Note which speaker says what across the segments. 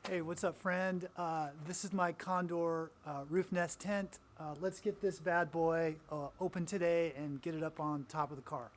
Speaker 1: Hey, what's up, friend? This is my Condor roof nest tent. Let's get this bad boy open today and get it up on top of the car.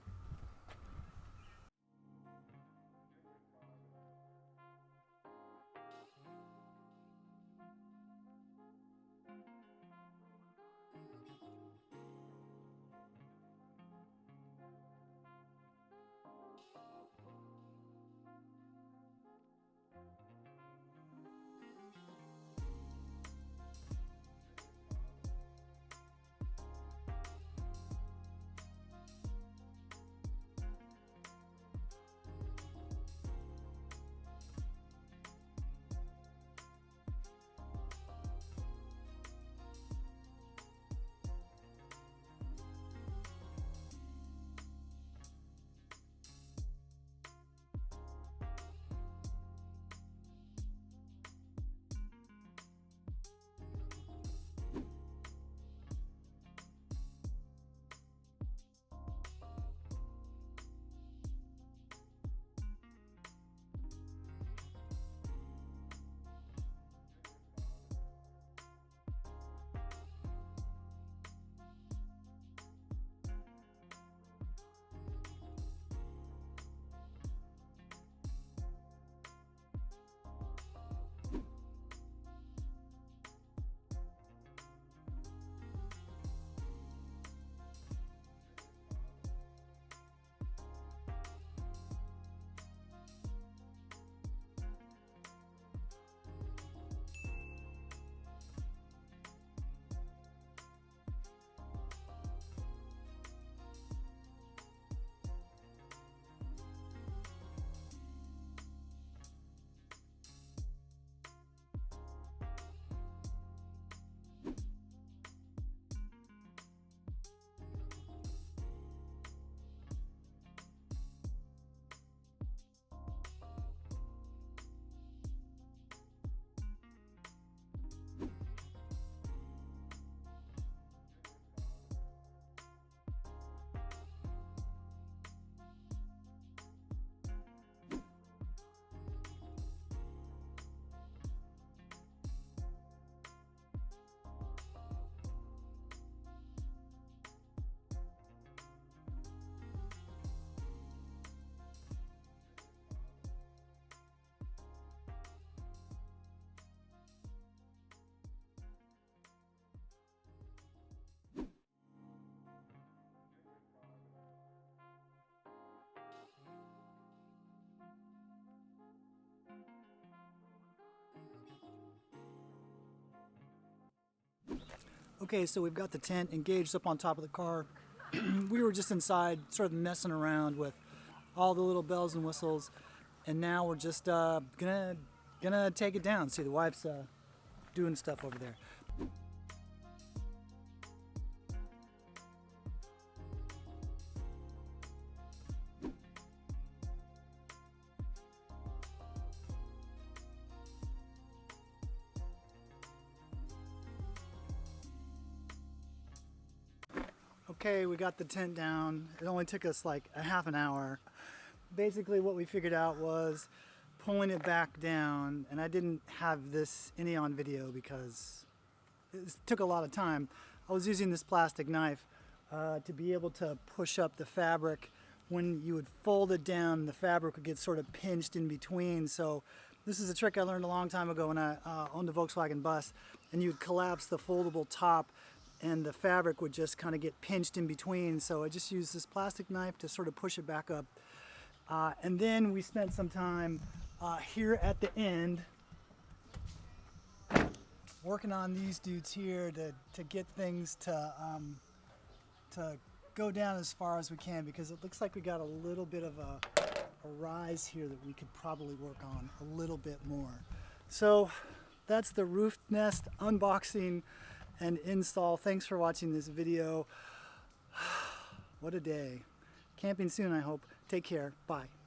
Speaker 1: Okay, so we've got the tent engaged up on top of the car. We were just inside sort of messing around with all the little bells and whistles, and now we're just gonna take it down. See, the wife's doing stuff over there. Okay, we got the tent down. It only took us like a half an hour. Basically what we figured out was pulling it back down, and I didn't have this any on video because it took a lot of time. I was using this plastic knife to be able to push up the fabric. When you would fold it down, the fabric would get sort of pinched in between. So this is a trick I learned a long time ago when I owned a Volkswagen bus, and you'd collapse the foldable top and the fabric would just kind of get pinched in between. So I just used this plastic knife to sort of push it back up. And then we spent some time here at the end working on these dudes here to get things to go down as far as we can, because it looks like we got a little bit of a rise here that we could probably work on a little bit more. So that's the roof nest unboxing and install. Thanks for watching this video. What a day. Camping soon, I hope. Take care. Bye.